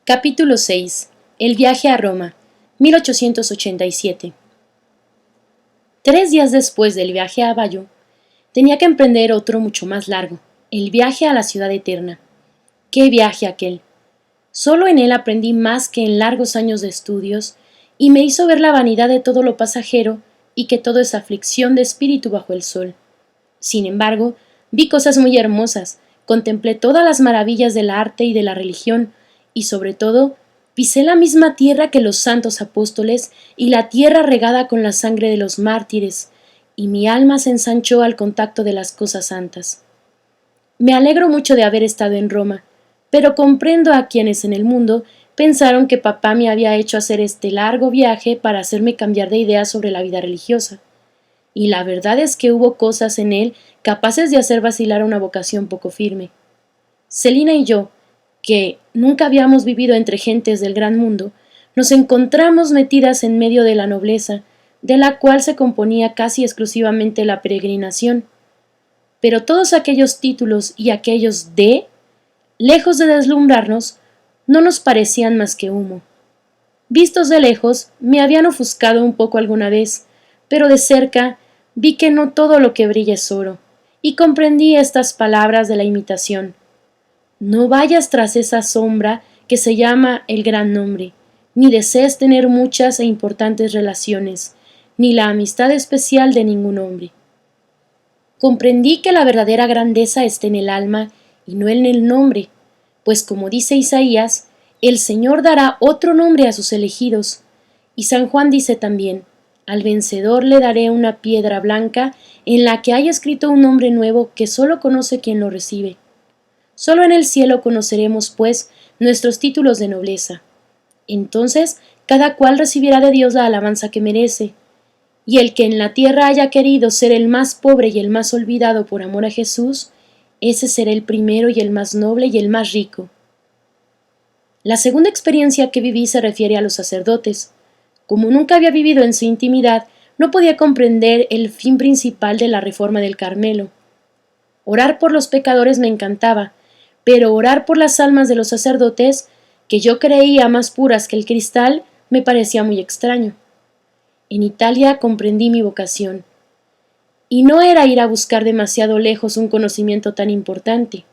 Capítulo 6. El viaje a Roma, 1887. 3 días después del viaje a Bayeux, tenía que emprender otro mucho más largo, el viaje a la ciudad eterna. ¡Qué viaje aquel! Solo en él aprendí más que en largos años de estudios, y me hizo ver la vanidad de todo lo pasajero y que todo es aflicción de espíritu bajo el sol. Sin embargo, vi cosas muy hermosas, contemplé todas las maravillas del arte y de la religión, y sobre todo, pisé la misma tierra que los santos apóstoles y la tierra regada con la sangre de los mártires, y mi alma se ensanchó al contacto de las cosas santas. Me alegro mucho de haber estado en Roma, pero comprendo a quienes en el mundo pensaron que papá me había hecho hacer este largo viaje para hacerme cambiar de idea sobre la vida religiosa. Y la verdad es que hubo cosas en él capaces de hacer vacilar una vocación poco firme. Celina y yo, que nunca habíamos vivido entre gentes del gran mundo, nos encontramos metidas en medio de la nobleza, de la cual se componía casi exclusivamente la peregrinación. Pero todos aquellos títulos y aquellos de, lejos de deslumbrarnos, no nos parecían más que humo. Vistos de lejos, me habían ofuscado un poco alguna vez, pero de cerca vi que no todo lo que brilla es oro, y comprendí estas palabras de la imitación. No vayas tras esa sombra que se llama el gran nombre, ni desees tener muchas e importantes relaciones, ni la amistad especial de ningún hombre. Comprendí que la verdadera grandeza está en el alma y no en el nombre, pues como dice Isaías, el Señor dará otro nombre a sus elegidos, y San Juan dice también, al vencedor le daré una piedra blanca en la que haya escrito un nombre nuevo que sólo conoce quien lo recibe. Solo en el cielo conoceremos, pues, nuestros títulos de nobleza. Entonces, cada cual recibirá de Dios la alabanza que merece, y el que en la tierra haya querido ser el más pobre y el más olvidado por amor a Jesús, ese será el primero y el más noble y el más rico. La segunda experiencia que viví se refiere a los sacerdotes. Como nunca había vivido en su intimidad, no podía comprender el fin principal de la reforma del Carmelo. Orar por los pecadores me encantaba, pero orar por las almas de los sacerdotes, que yo creía más puras que el cristal, me parecía muy extraño. En Italia comprendí mi vocación, y no era ir a buscar demasiado lejos un conocimiento tan importante.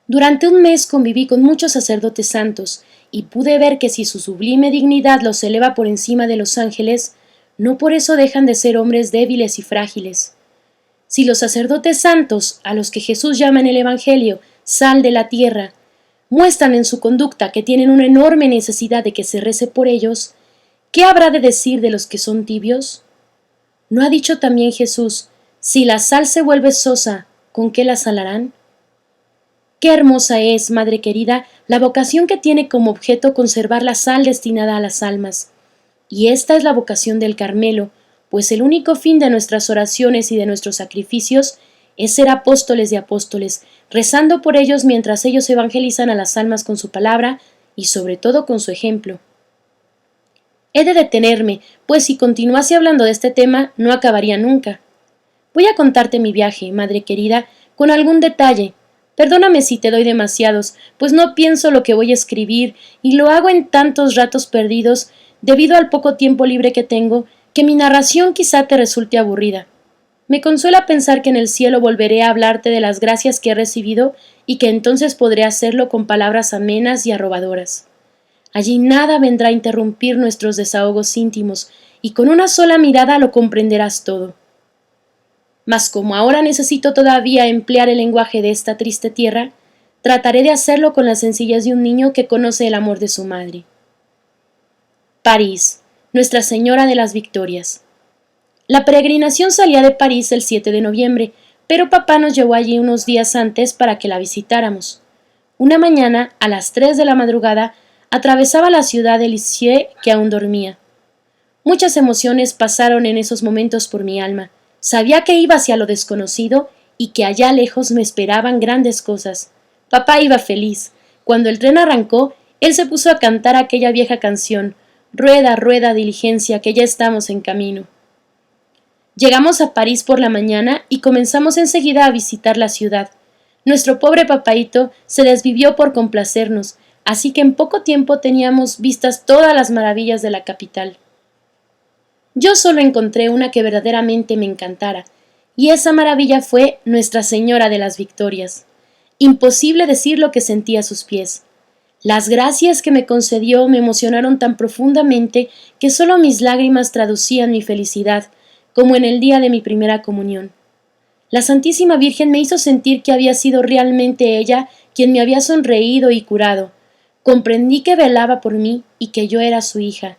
Durante un mes conviví con muchos sacerdotes santos, y pude ver que si su sublime dignidad los eleva por encima de los ángeles, no por eso dejan de ser hombres débiles y frágiles. Si los sacerdotes santos, a los que Jesús llama en el Evangelio sal de la tierra, muestran en su conducta que tienen una enorme necesidad de que se rece por ellos, ¿qué habrá de decir de los que son tibios? ¿No ha dicho también Jesús, si la sal se vuelve sosa, ¿con qué la salarán? Qué hermosa es, madre querida, la vocación que tiene como objeto conservar la sal destinada a las almas. Y esta es la vocación del Carmelo, pues el único fin de nuestras oraciones y de nuestros sacrificios es ser apóstoles de apóstoles, rezando por ellos mientras ellos evangelizan a las almas con su palabra y sobre todo con su ejemplo. He de detenerme, pues si continuase hablando de este tema no acabaría nunca. Voy a contarte mi viaje, madre querida, con algún detalle. Perdóname si te doy demasiados, pues no pienso lo que voy a escribir y lo hago en tantos ratos perdidos, debido al poco tiempo libre que tengo, que mi narración quizá te resulte aburrida. Me consuela pensar que en el cielo volveré a hablarte de las gracias que he recibido y que entonces podré hacerlo con palabras amenas y arrobadoras. Allí nada vendrá a interrumpir nuestros desahogos íntimos, y con una sola mirada lo comprenderás todo. Mas como ahora necesito todavía emplear el lenguaje de esta triste tierra, trataré de hacerlo con la sencillez de un niño que conoce el amor de su madre. París, Nuestra Señora de las Victorias. La peregrinación salía de París el 7 de noviembre, pero papá nos llevó allí unos días antes para que la visitáramos. Una mañana, a las 3 de la madrugada, atravesaba la ciudad de Lisieux, que aún dormía. Muchas emociones pasaron en esos momentos por mi alma. Sabía que iba hacia lo desconocido y que allá lejos me esperaban grandes cosas. Papá iba feliz. Cuando el tren arrancó, él se puso a cantar aquella vieja canción, Rueda, rueda, diligencia, que ya estamos en camino. Llegamos a París por la mañana y comenzamos enseguida a visitar la ciudad. Nuestro pobre papaíto se desvivió por complacernos. así que en poco tiempo teníamos vistas todas las maravillas de la capital. Yo solo encontré una que verdaderamente me encantara, y esa maravilla fue Nuestra Señora de las Victorias. Imposible decir lo que sentí a sus pies. Las gracias que me concedió me emocionaron tan profundamente que solo mis lágrimas traducían mi felicidad, como en el día de mi primera comunión. La Santísima Virgen me hizo sentir que había sido realmente ella quien me había sonreído y curado. Comprendí que velaba por mí y que yo era su hija,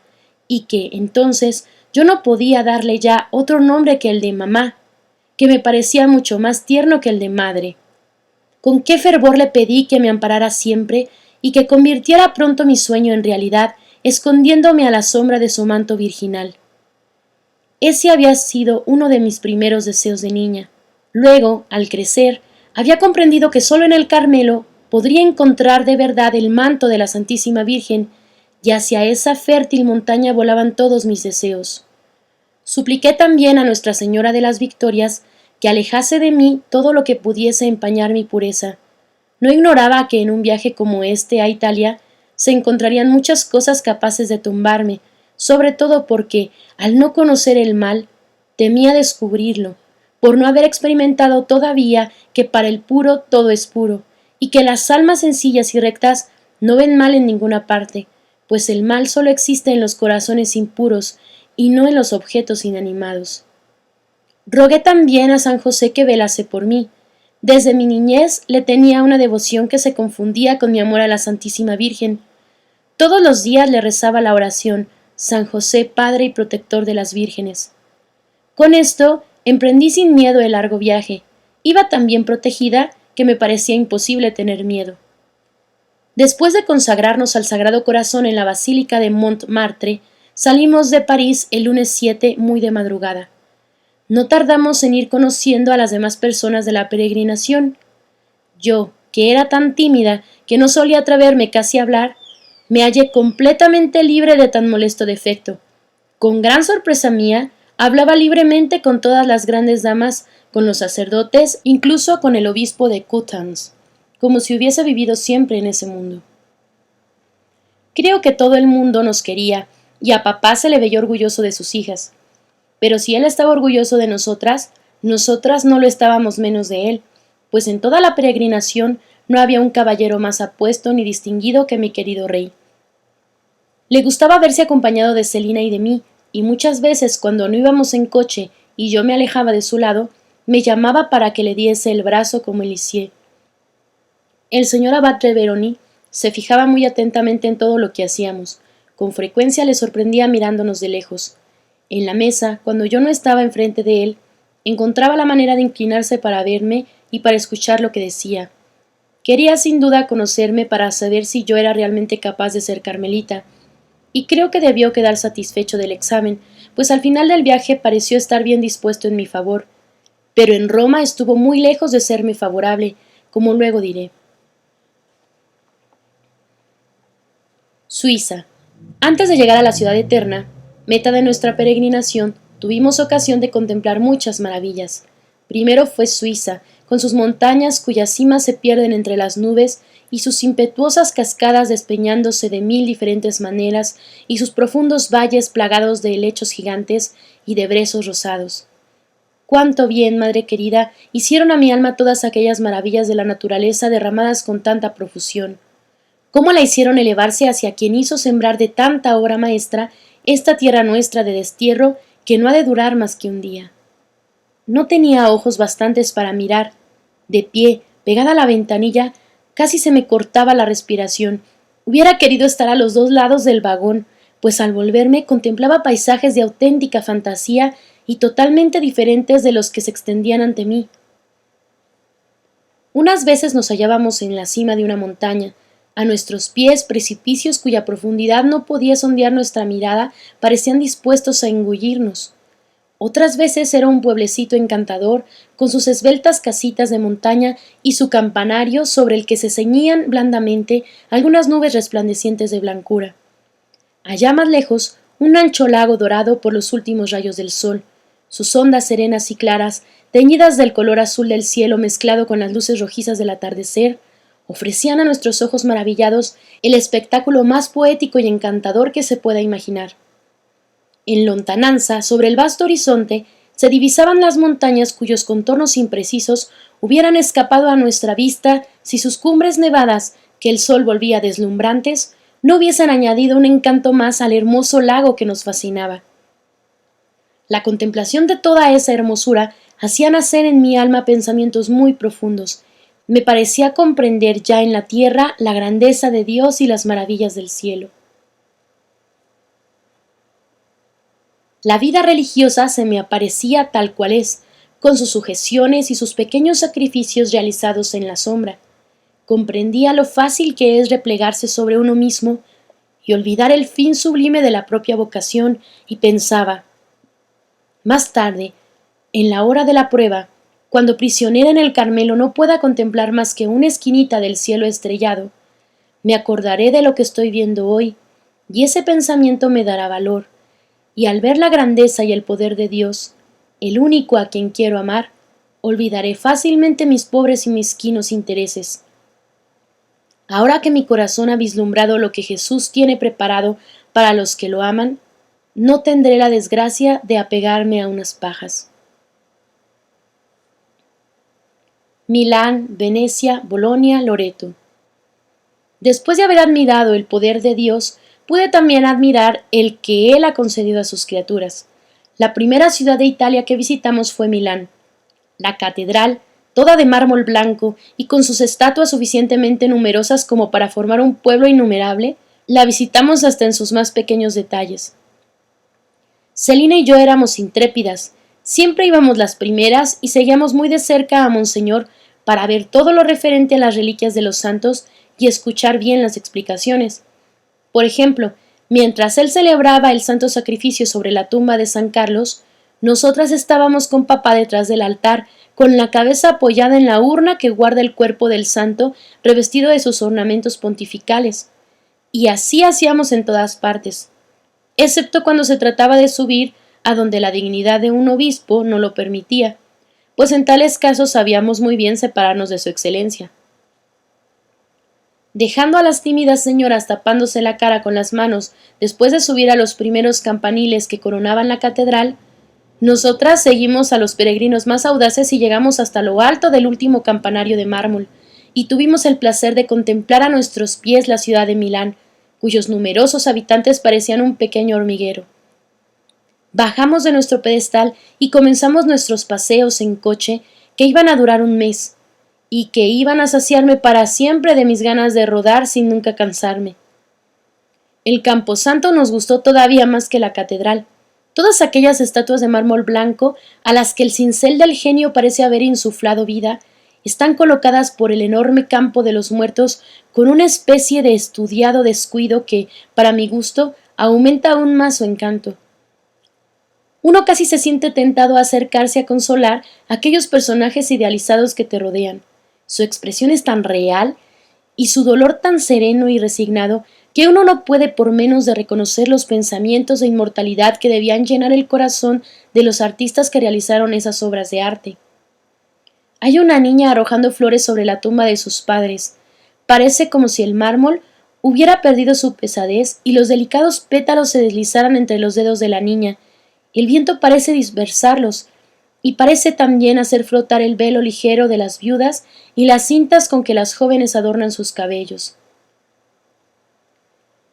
y que, entonces, yo no podía darle ya otro nombre que el de mamá, que me parecía mucho más tierno que el de madre. Con qué fervor le pedí que me amparara siempre y que convirtiera pronto mi sueño en realidad, escondiéndome a la sombra de su manto virginal. Ese había sido uno de mis primeros deseos de niña. Luego, al crecer, había comprendido que solo en el Carmelo podría encontrar de verdad el manto de la Santísima Virgen, y hacia esa fértil montaña volaban todos mis deseos. Supliqué también a Nuestra Señora de las Victorias que alejase de mí todo lo que pudiese empañar mi pureza. No ignoraba que en un viaje como este a Italia se encontrarían muchas cosas capaces de tumbarme, sobre todo porque, al no conocer el mal, temía descubrirlo, por no haber experimentado todavía que para el puro todo es puro, y que las almas sencillas y rectas no ven mal en ninguna parte, pues el mal solo existe en los corazones impuros y no en los objetos inanimados. Rogué también a San José que velase por mí. Desde mi niñez le tenía una devoción que se confundía con mi amor a la Santísima Virgen. Todos los días le rezaba la oración San José, Padre y Protector de las Vírgenes. Con esto emprendí sin miedo el largo viaje. Iba tan bien protegida que me parecía imposible tener miedo. Después de consagrarnos al Sagrado Corazón en la Basílica de Montmartre, salimos de París el lunes 7 muy de madrugada. No tardamos en ir conociendo a las demás personas de la peregrinación. Yo, que era tan tímida que no solía atreverme casi a hablar, me hallé completamente libre de tan molesto defecto. Con gran sorpresa mía, hablaba libremente con todas las grandes damas, con los sacerdotes, incluso con el obispo de Coutances, como si hubiese vivido siempre en ese mundo. Creo que todo el mundo nos quería, y a papá se le veía orgulloso de sus hijas. Pero si él estaba orgulloso de nosotras, nosotras no lo estábamos menos de él, pues en toda la peregrinación no había un caballero más apuesto ni distinguido que mi querido rey. Le gustaba verse acompañado de Celina y de mí, y muchas veces cuando no íbamos en coche y yo me alejaba de su lado, me llamaba para que le diese el brazo como el hicié. El señor abad Reveroni se fijaba muy atentamente en todo lo que hacíamos. Con frecuencia le sorprendía mirándonos de lejos. En la mesa, cuando yo no estaba enfrente de él, encontraba la manera de inclinarse para verme y para escuchar lo que decía. Quería sin duda conocerme para saber si yo era realmente capaz de ser carmelita, y creo que debió quedar satisfecho del examen, pues al final del viaje pareció estar bien dispuesto en mi favor, pero en Roma estuvo muy lejos de serme favorable, como luego diré. Suiza. Antes de llegar a la ciudad eterna, meta de nuestra peregrinación, tuvimos ocasión de contemplar muchas maravillas. Primero fue Suiza, con sus montañas cuyas cimas se pierden entre las nubes y sus impetuosas cascadas despeñándose de 1000 diferentes maneras y sus profundos valles plagados de helechos gigantes y de brezos rosados. Cuánto bien, madre querida, hicieron a mi alma todas aquellas maravillas de la naturaleza derramadas con tanta profusión. Cómo la hicieron elevarse hacia quien hizo sembrar de tanta obra maestra esta tierra nuestra de destierro que no ha de durar más que un día. No tenía ojos bastantes para mirar. De pie, pegada a la ventanilla, casi se me cortaba la respiración. Hubiera querido estar a los dos lados del vagón, pues al volverme contemplaba paisajes de auténtica fantasía y totalmente diferentes de los que se extendían ante mí. Unas veces nos hallábamos en la cima de una montaña, a nuestros pies precipicios cuya profundidad no podía sondear nuestra mirada parecían dispuestos a engullirnos. Otras veces era un pueblecito encantador, con sus esbeltas casitas de montaña y su campanario sobre el que se ceñían blandamente algunas nubes resplandecientes de blancura. Allá más lejos, un ancho lago dorado por los últimos rayos del sol, sus ondas serenas y claras, teñidas del color azul del cielo mezclado con las luces rojizas del atardecer, ofrecían a nuestros ojos maravillados el espectáculo más poético y encantador que se pueda imaginar. En lontananza, sobre el vasto horizonte, se divisaban las montañas cuyos contornos imprecisos hubieran escapado a nuestra vista si sus cumbres nevadas, que el sol volvía deslumbrantes, no hubiesen añadido un encanto más al hermoso lago que nos fascinaba. La contemplación de toda esa hermosura hacía nacer en mi alma pensamientos muy profundos. Me parecía comprender ya en la tierra la grandeza de Dios y las maravillas del cielo. La vida religiosa se me aparecía tal cual es, con sus sujeciones y sus pequeños sacrificios realizados en la sombra. Comprendía lo fácil que es replegarse sobre uno mismo y olvidar el fin sublime de la propia vocación, y pensaba, más tarde, en la hora de la prueba, cuando prisionera en el Carmelo no pueda contemplar más que una esquinita del cielo estrellado, me acordaré de lo que estoy viendo hoy, y ese pensamiento me dará valor, y al ver la grandeza y el poder de Dios, el único a quien quiero amar, olvidaré fácilmente mis pobres y mezquinos intereses. Ahora que mi corazón ha vislumbrado lo que Jesús tiene preparado para los que lo aman, no tendré la desgracia de apegarme a unas pajas. Milán, Venecia, Bolonia, Loreto. Después de haber admirado el poder de Dios, pude también admirar el que Él ha concedido a sus criaturas. La primera ciudad de Italia que visitamos fue Milán. La catedral, toda de mármol blanco y con sus estatuas suficientemente numerosas como para formar un pueblo innumerable, la visitamos hasta en sus más pequeños detalles. Celina y yo éramos intrépidas, siempre íbamos las primeras y seguíamos muy de cerca a Monseñor para ver todo lo referente a las reliquias de los santos y escuchar bien las explicaciones. Por ejemplo, mientras él celebraba el santo sacrificio sobre la tumba de San Carlos, nosotras estábamos con papá detrás del altar, con la cabeza apoyada en la urna que guarda el cuerpo del santo, revestido de sus ornamentos pontificales. Y así hacíamos en todas partes, excepto cuando se trataba de subir a donde la dignidad de un obispo no lo permitía, pues en tales casos sabíamos muy bien separarnos de su excelencia. Dejando a las tímidas señoras tapándose la cara con las manos después de subir a los primeros campaniles que coronaban la catedral, nosotras seguimos a los peregrinos más audaces y llegamos hasta lo alto del último campanario de mármol, y tuvimos el placer de contemplar a nuestros pies la ciudad de Milán, cuyos numerosos habitantes parecían un pequeño hormiguero. Bajamos de nuestro pedestal y comenzamos nuestros paseos en coche que iban a durar un mes, y que iban a saciarme para siempre de mis ganas de rodar sin nunca cansarme. El camposanto nos gustó todavía más que la catedral. Todas aquellas estatuas de mármol blanco a las que el cincel del genio parece haber insuflado vida, están colocadas por el enorme campo de los muertos con una especie de estudiado descuido que, para mi gusto, aumenta aún más su encanto. Uno casi se siente tentado a acercarse a consolar a aquellos personajes idealizados que te rodean. Su expresión es tan real y su dolor tan sereno y resignado que uno no puede por menos de reconocer los pensamientos de inmortalidad que debían llenar el corazón de los artistas que realizaron esas obras de arte. Hay una niña arrojando flores sobre la tumba de sus padres. Parece como si el mármol hubiera perdido su pesadez y los delicados pétalos se deslizaran entre los dedos de la niña. El viento parece dispersarlos y parece también hacer flotar el velo ligero de las viudas y las cintas con que las jóvenes adornan sus cabellos.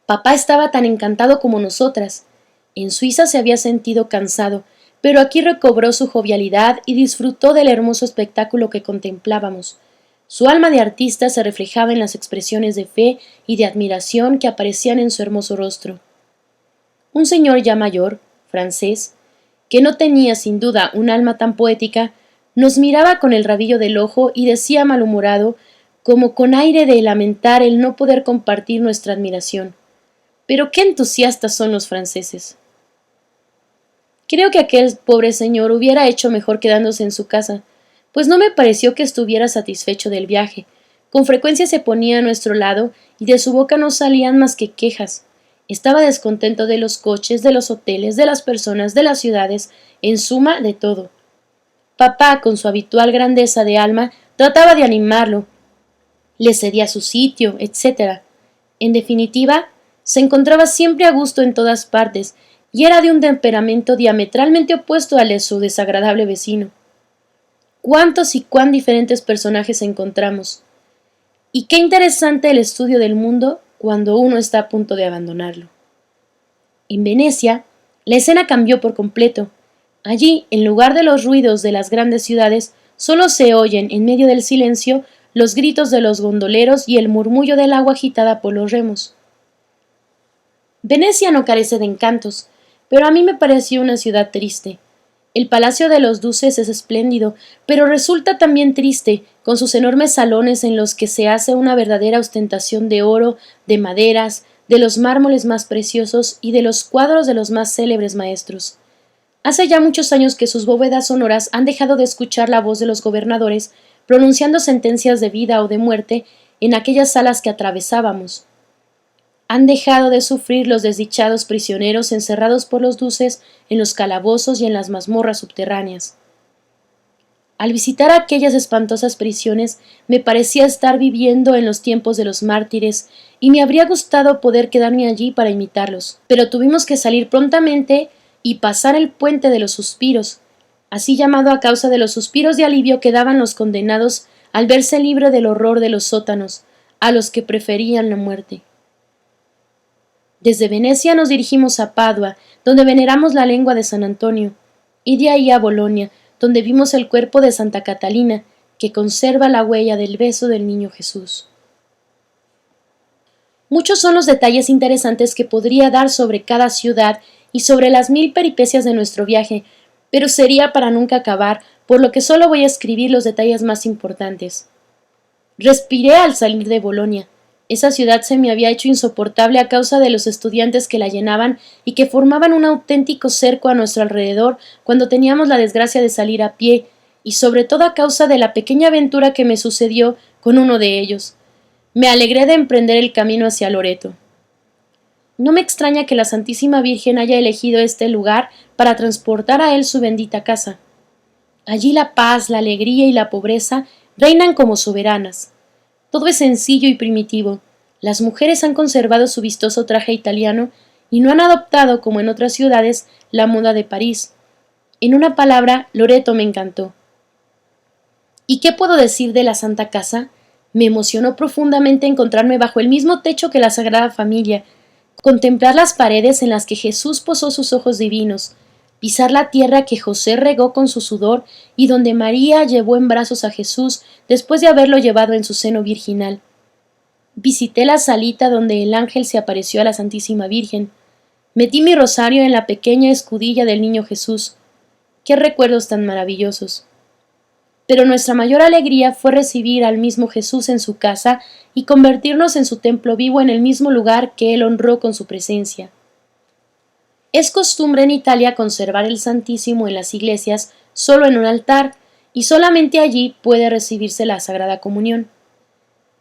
Papá estaba tan encantado como nosotras. En Suiza se había sentido cansado, pero aquí recobró su jovialidad y disfrutó del hermoso espectáculo que contemplábamos. Su alma de artista se reflejaba en las expresiones de fe y de admiración que aparecían en su hermoso rostro. Un señor ya mayor, francés, que no tenía sin duda un alma tan poética, nos miraba con el rabillo del ojo y decía malhumorado, como con aire de lamentar el no poder compartir nuestra admiración: «Pero qué entusiastas son los franceses». Creo que aquel pobre señor hubiera hecho mejor quedándose en su casa, pues no me pareció que estuviera satisfecho del viaje. Con frecuencia se ponía a nuestro lado y de su boca no salían más que quejas. Estaba descontento de los coches, de los hoteles, de las personas, de las ciudades, en suma, de todo. Papá, con su habitual grandeza de alma, trataba de animarlo, le cedía su sitio, etc. En definitiva, se encontraba siempre a gusto en todas partes y era de un temperamento diametralmente opuesto al de su desagradable vecino. Cuántos y cuán diferentes personajes encontramos. Y qué interesante el estudio del mundo cuando uno está a punto de abandonarlo. En Venecia, la escena cambió por completo. Allí, en lugar de los ruidos de las grandes ciudades, solo se oyen, en medio del silencio, los gritos de los gondoleros y el murmullo del agua agitada por los remos. Venecia no carece de encantos, pero a mí me pareció una ciudad triste. El Palacio de los Duces es espléndido, pero resulta también triste, con sus enormes salones en los que se hace una verdadera ostentación de oro, de maderas, de los mármoles más preciosos y de los cuadros de los más célebres maestros. Hace ya muchos años que sus bóvedas sonoras han dejado de escuchar la voz de los gobernadores pronunciando sentencias de vida o de muerte en aquellas salas que atravesábamos. Han dejado de sufrir los desdichados prisioneros encerrados por los duces en los calabozos y en las mazmorras subterráneas. Al visitar aquellas espantosas prisiones me parecía estar viviendo en los tiempos de los mártires y me habría gustado poder quedarme allí para imitarlos, pero tuvimos que salir prontamente y pasar el puente de los suspiros, así llamado a causa de los suspiros de alivio que daban los condenados al verse libre del horror de los sótanos, a los que preferían la muerte. Desde Venecia nos dirigimos a Padua, donde veneramos la lengua de San Antonio, y de ahí a Bolonia, donde vimos el cuerpo de Santa Catalina, que conserva la huella del beso del niño Jesús. Muchos son los detalles interesantes que podría dar sobre cada ciudad y sobre las 1000 peripecias de nuestro viaje, pero sería para nunca acabar, por lo que solo voy a escribir los detalles más importantes. Respiré al salir de Bolonia. Esa ciudad se me había hecho insoportable a causa de los estudiantes que la llenaban y que formaban un auténtico cerco a nuestro alrededor cuando teníamos la desgracia de salir a pie, y sobre todo a causa de la pequeña aventura que me sucedió con uno de ellos. Me alegré de emprender el camino hacia Loreto. No me extraña que la Santísima Virgen haya elegido este lugar para transportar a él su bendita casa. Allí la paz, la alegría y la pobreza reinan como soberanas. Todo es sencillo y primitivo. Las mujeres han conservado su vistoso traje italiano y no han adoptado, como en otras ciudades, la moda de París. En una palabra, Loreto me encantó. ¿Y qué puedo decir de la Santa Casa? Me emocionó profundamente encontrarme bajo el mismo techo que la Sagrada Familia, contemplar las paredes en las que Jesús posó sus ojos divinos, pisar la tierra que José regó con su sudor y donde María llevó en brazos a Jesús después de haberlo llevado en su seno virginal. Visité la salita donde el ángel se apareció a la Santísima Virgen. Metí mi rosario en la pequeña escudilla del niño Jesús. ¡Qué recuerdos tan maravillosos! Pero nuestra mayor alegría fue recibir al mismo Jesús en su casa y convertirnos en su templo vivo en el mismo lugar que él honró con su presencia. Es costumbre en Italia conservar el Santísimo en las iglesias solo en un altar, y solamente allí puede recibirse la Sagrada Comunión.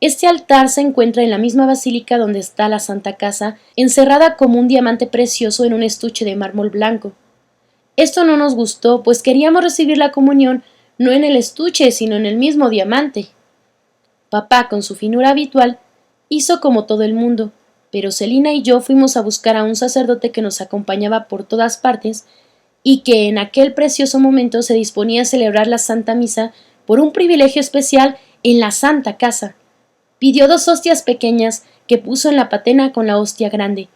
Este altar se encuentra en la misma basílica donde está la Santa Casa, encerrada como un diamante precioso en un estuche de mármol blanco. Esto no nos gustó, pues queríamos recibir la comunión no en el estuche, sino en el mismo diamante. Papá, con su finura habitual, hizo como todo el mundo, pero Celina y yo fuimos a buscar a un sacerdote que nos acompañaba por todas partes y que en aquel precioso momento se disponía a celebrar la Santa Misa por un privilegio especial en la Santa Casa. Pidió 2 hostias pequeñas que puso en la patena con la hostia grande.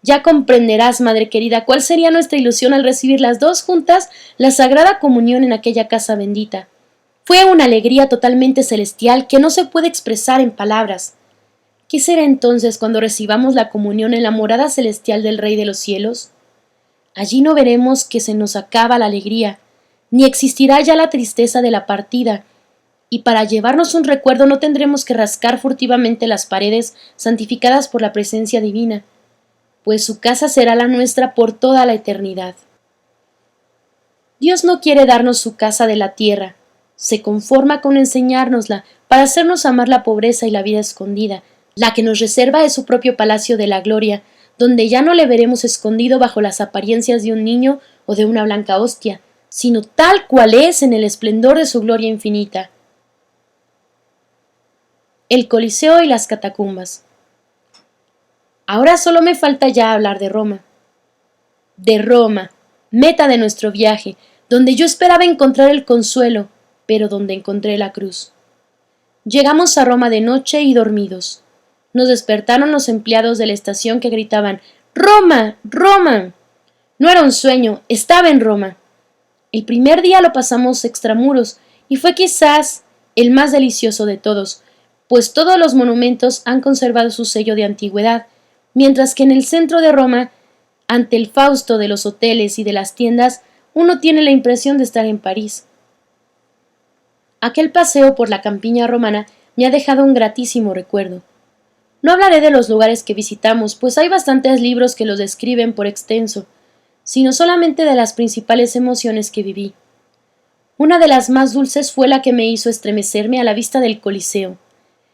Ya comprenderás, madre querida, cuál sería nuestra ilusión al recibir las 2 juntas la Sagrada Comunión en aquella casa bendita. Fue una alegría totalmente celestial que no se puede expresar en palabras. ¿Qué será entonces cuando recibamos la comunión en la morada celestial del Rey de los cielos? Allí no veremos que se nos acaba la alegría, ni existirá ya la tristeza de la partida, y para llevarnos un recuerdo no tendremos que rascar furtivamente las paredes santificadas por la presencia divina, pues su casa será la nuestra por toda la eternidad. Dios no quiere darnos su casa de la tierra, se conforma con enseñárnosla para hacernos amar la pobreza y la vida escondida. La que nos reserva es su propio palacio de la gloria, donde ya no le veremos escondido bajo las apariencias de un niño o de una blanca hostia, sino tal cual es en el esplendor de su gloria infinita. el Coliseo y las catacumbas. Ahora solo me falta ya hablar de Roma. De Roma, meta de nuestro viaje, donde yo esperaba encontrar el consuelo, pero donde encontré la cruz. Llegamos a Roma de noche y dormidos. Nos despertaron los empleados de la estación que gritaban ¡Roma! ¡Roma! No era un sueño, estaba en Roma. El primer día lo pasamos extramuros y fue quizás el más delicioso de todos, pues todos los monumentos han conservado su sello de antigüedad, mientras que en el centro de Roma, ante el fausto de los hoteles y de las tiendas, uno tiene la impresión de estar en París. Aquel paseo por la campiña romana me ha dejado un gratísimo recuerdo. No hablaré de los lugares que visitamos, pues hay bastantes libros que los describen por extenso, sino solamente de las principales emociones que viví. Una de las más dulces fue la que me hizo estremecerme a la vista del Coliseo.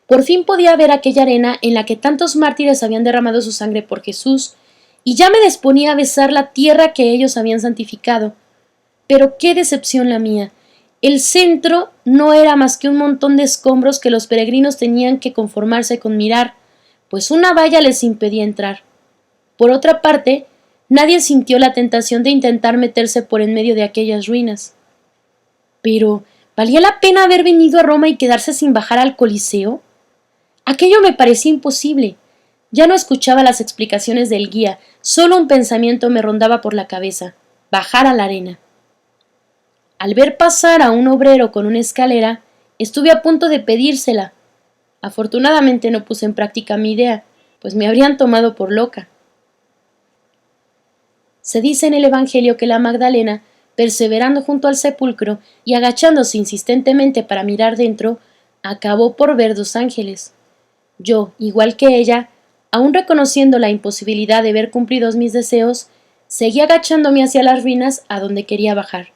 Por fin podía ver aquella arena en la que tantos mártires habían derramado su sangre por Jesús, y ya me disponía a besar la tierra que ellos habían santificado. Pero qué decepción la mía. El centro no era más que un montón de escombros que los peregrinos tenían que conformarse con mirar, pues una valla les impedía entrar. Por otra parte, nadie sintió la tentación de intentar meterse por en medio de aquellas ruinas. Pero, ¿valía la pena haber venido a Roma y quedarse sin bajar al Coliseo? Aquello me parecía imposible. Ya no escuchaba las explicaciones del guía, solo un pensamiento me rondaba por la cabeza: bajar a la arena. Al ver pasar a un obrero con una escalera, estuve a punto de pedírsela. Afortunadamente no puse en práctica mi idea, pues me habrían tomado por loca. Se dice en el Evangelio que la Magdalena, perseverando junto al sepulcro y agachándose insistentemente para mirar dentro, acabó por ver 2 ángeles. Yo, igual que ella, aun reconociendo la imposibilidad de ver cumplidos mis deseos, seguí agachándome hacia las ruinas a donde quería bajar.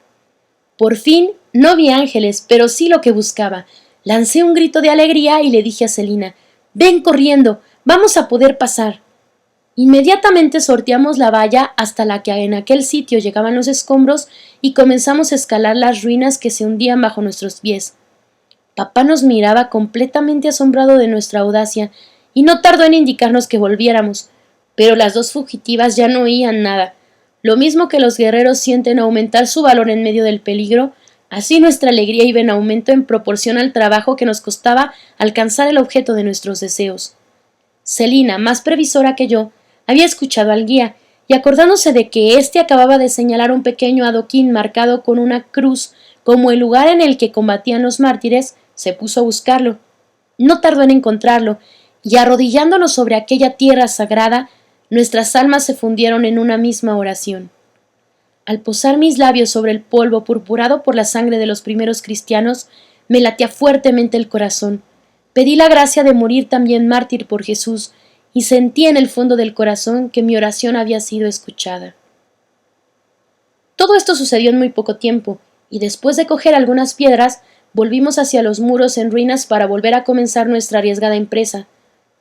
Por fin no vi ángeles, pero sí lo que buscaba. Lancé un grito de alegría y le dije a Celina: «¡Ven corriendo! ¡Vamos a poder pasar!». Inmediatamente sorteamos la valla hasta la que en aquel sitio llegaban los escombros y comenzamos a escalar las ruinas que se hundían bajo nuestros pies. Papá nos miraba completamente asombrado de nuestra audacia y no tardó en indicarnos que volviéramos, pero las 2 fugitivas ya no oían nada. Lo mismo que los guerreros sienten aumentar su valor en medio del peligro, así nuestra alegría iba en aumento en proporción al trabajo que nos costaba alcanzar el objeto de nuestros deseos. Celina, más previsora que yo, había escuchado al guía, y acordándose de que éste acababa de señalar un pequeño adoquín marcado con una cruz como el lugar en el que combatían los mártires, se puso a buscarlo. No tardó en encontrarlo, y arrodillándonos sobre aquella tierra sagrada, nuestras almas se fundieron en una misma oración. Al posar mis labios sobre el polvo purpurado por la sangre de los primeros cristianos, me latía fuertemente el corazón. Pedí la gracia de morir también mártir por Jesús, y sentí en el fondo del corazón que mi oración había sido escuchada. Todo esto sucedió en muy poco tiempo, y después de coger algunas piedras, volvimos hacia los muros en ruinas para volver a comenzar nuestra arriesgada empresa.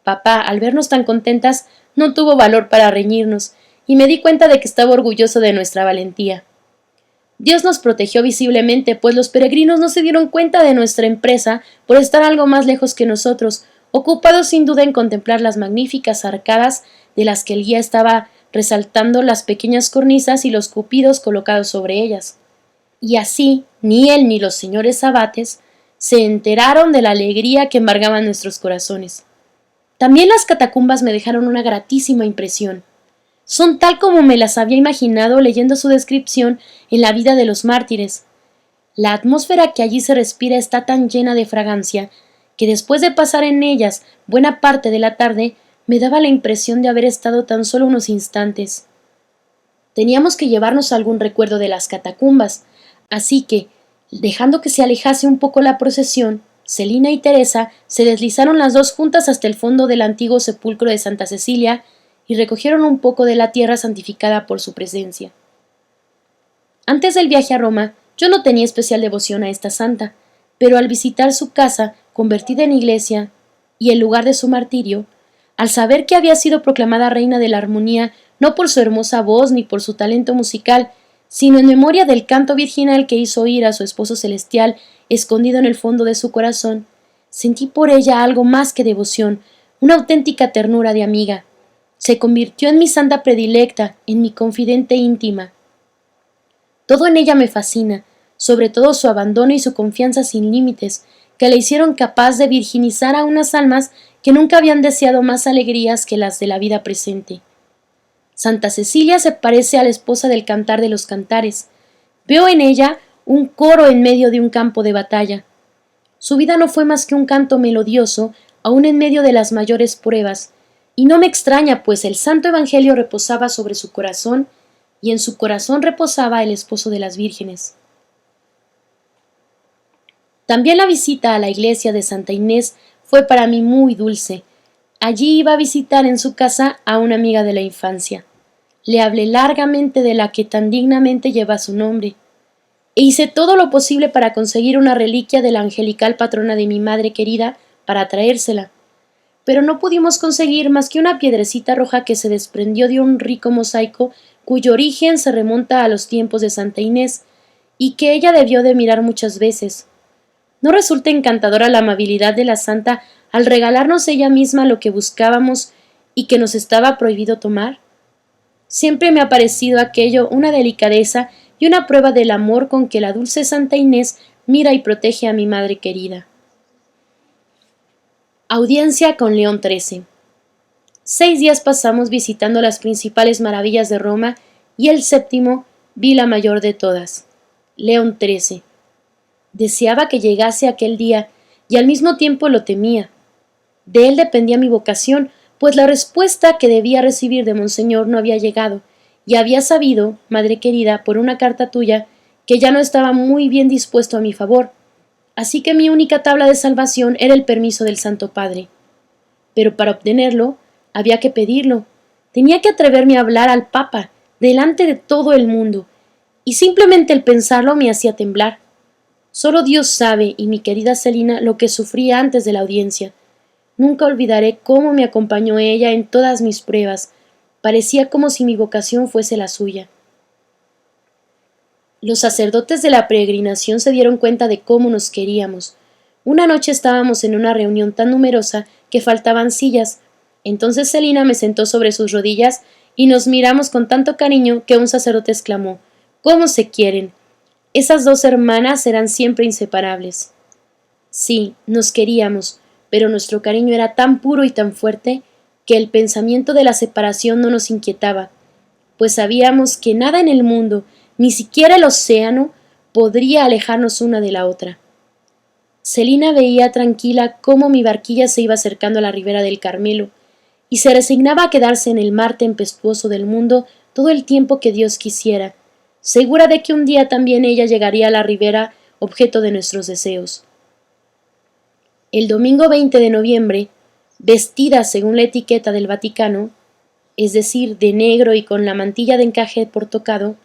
Papá, al vernos tan contentas, no tuvo valor para reñirnos, y me di cuenta de que estaba orgulloso de nuestra valentía. Dios nos protegió visiblemente, pues los peregrinos no se dieron cuenta de nuestra empresa por estar algo más lejos que nosotros, ocupados sin duda en contemplar las magníficas arcadas de las que el guía estaba resaltando las pequeñas cornisas y los cupidos colocados sobre ellas. Y así, ni él ni los señores abates se enteraron de la alegría que embargaba nuestros corazones. También las catacumbas me dejaron una gratísima impresión. Son tal como me las había imaginado leyendo su descripción en la vida de los mártires. La atmósfera que allí se respira está tan llena de fragancia que después de pasar en ellas buena parte de la tarde me daba la impresión de haber estado tan solo unos instantes. Teníamos que llevarnos algún recuerdo de las catacumbas, así que, dejando que se alejase un poco la procesión, Celina y Teresa se deslizaron las 2 juntas hasta el fondo del antiguo sepulcro de Santa Cecilia y recogieron un poco de la tierra santificada por su presencia. Antes del viaje a Roma, yo no tenía especial devoción a esta santa, pero al visitar su casa, convertida en iglesia, y el lugar de su martirio, al saber que había sido proclamada reina de la armonía no por su hermosa voz ni por su talento musical, sino en memoria del canto virginal que hizo oír a su esposo celestial escondido en el fondo de su corazón, Sentí por ella algo más que devoción, una auténtica ternura de amiga. Se convirtió en mi santa predilecta, en mi confidente íntima. Todo en ella me fascina, sobre todo su abandono y su confianza sin límites, que la hicieron capaz de virginizar a unas almas que nunca habían deseado más alegrías que las de la vida presente. Santa Cecilia se parece a la esposa del Cantar de los Cantares. Veo en ella un coro en medio de un campo de batalla. Su vida no fue más que un canto melodioso, aun en medio de las mayores pruebas, y no me extraña, pues el Santo Evangelio reposaba sobre su corazón, y en su corazón reposaba el esposo de las vírgenes. También la visita a la iglesia de Santa Inés fue para mí muy dulce. Allí iba a visitar en su casa a una amiga de la infancia. Le hablé largamente de la que tan dignamente lleva su nombre, e hice todo lo posible para conseguir una reliquia de la angelical patrona de mi madre querida para traérsela. Pero no pudimos conseguir más que una piedrecita roja que se desprendió de un rico mosaico cuyo origen se remonta a los tiempos de Santa Inés, y que ella debió de mirar muchas veces. ¿No resulta encantadora la amabilidad de la santa al regalarnos ella misma lo que buscábamos y que nos estaba prohibido tomar? Siempre me ha parecido aquello una delicadeza y una prueba del amor con que la dulce Santa Inés mira y protege a mi madre querida. Audiencia con León XIII. 6 días pasamos visitando las principales maravillas de Roma y el séptimo vi la mayor de todas, León XIII. Deseaba que llegase aquel día y al mismo tiempo lo temía. De él dependía mi vocación, pues la respuesta que debía recibir de Monseñor no había llegado, y había sabido, madre querida, por una carta tuya, que ya no estaba muy bien dispuesto a mi favor, así que mi única tabla de salvación era el permiso del Santo Padre. Pero para obtenerlo, había que pedirlo. Tenía que atreverme a hablar al Papa, delante de todo el mundo, y simplemente el pensarlo me hacía temblar. Solo Dios sabe, y mi querida Celina, lo que sufrí antes de la audiencia. Nunca olvidaré cómo me acompañó ella en todas mis pruebas. Parecía como si mi vocación fuese la suya. Los sacerdotes de la peregrinación se dieron cuenta de cómo nos queríamos. Una noche estábamos en una reunión tan numerosa que faltaban sillas. Entonces Celina me sentó sobre sus rodillas y nos miramos con tanto cariño que un sacerdote exclamó: «¿Cómo se quieren? Esas 2 hermanas eran siempre inseparables». Sí, nos queríamos, pero nuestro cariño era tan puro y tan fuerte que el pensamiento de la separación no nos inquietaba, pues sabíamos que nada en el mundo, ni siquiera el océano, podría alejarnos una de la otra. Celina veía tranquila cómo mi barquilla se iba acercando a la ribera del Carmelo, y se resignaba a quedarse en el mar tempestuoso del mundo todo el tiempo que Dios quisiera, segura de que un día también ella llegaría a la ribera objeto de nuestros deseos. El domingo 20 de noviembre, vestida según la etiqueta del Vaticano, es decir, de negro y con la mantilla de encaje portocado,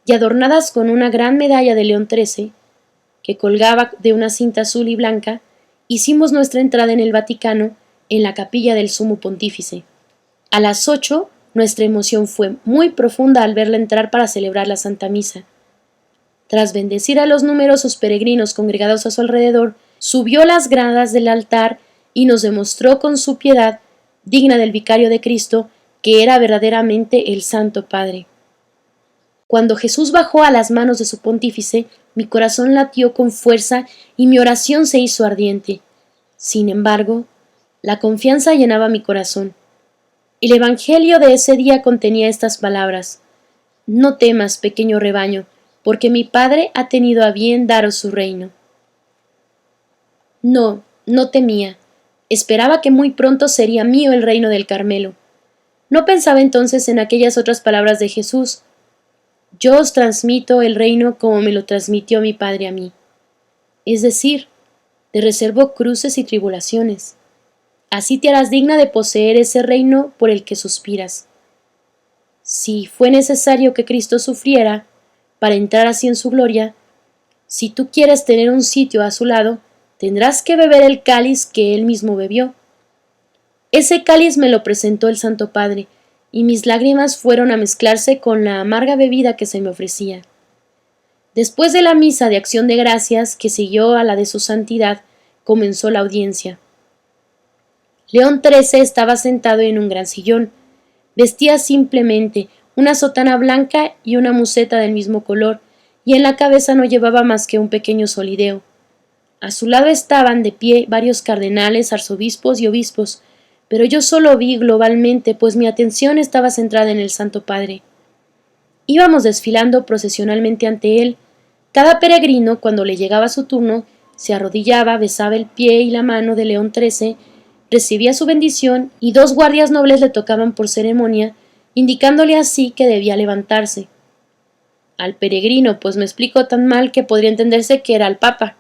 y adornadas con una gran medalla de León XIII, que colgaba de una cinta azul y blanca, hicimos nuestra entrada en el Vaticano, en la capilla del Sumo Pontífice. A las 8, nuestra emoción fue muy profunda al verla entrar para celebrar la Santa Misa. Tras bendecir a los numerosos peregrinos congregados a su alrededor, subió las gradas del altar y nos demostró con su piedad, digna del vicario de Cristo, que era verdaderamente el Santo Padre. Cuando Jesús bajó a las manos de su pontífice, mi corazón latió con fuerza y mi oración se hizo ardiente. Sin embargo, la confianza llenaba mi corazón. El Evangelio de ese día contenía estas palabras: «No temas, pequeño rebaño, porque mi Padre ha tenido a bien daros su reino». No, no temía. Esperaba que muy pronto sería mío el reino del Carmelo. No pensaba entonces en aquellas otras palabras de Jesús: «Yo os transmito el reino como me lo transmitió mi Padre a mí». Es decir, te reservo cruces y tribulaciones. Así te harás digna de poseer ese reino por el que suspiras. Si fue necesario que Cristo sufriera para entrar así en su gloria, si tú quieres tener un sitio a su lado, tendrás que beber el cáliz que él mismo bebió. Ese cáliz me lo presentó el Santo Padre, y mis lágrimas fueron a mezclarse con la amarga bebida que se me ofrecía. Después de la misa de acción de gracias que siguió a la de su santidad, comenzó la audiencia. León XIII estaba sentado en un gran sillón. Vestía simplemente una sotana blanca y una museta del mismo color, y en la cabeza no llevaba más que un pequeño solideo. A su lado estaban de pie varios cardenales, arzobispos y obispos, pero yo solo vi globalmente, pues mi atención estaba centrada en el Santo Padre. Íbamos desfilando procesionalmente ante él. Cada peregrino, cuando le llegaba su turno, se arrodillaba, besaba el pie y la mano de León XIII, recibía su bendición y 2 guardias nobles le tocaban por ceremonia, indicándole así que debía levantarse. Al peregrino, pues me explicó tan mal que podría entenderse que era el Papa.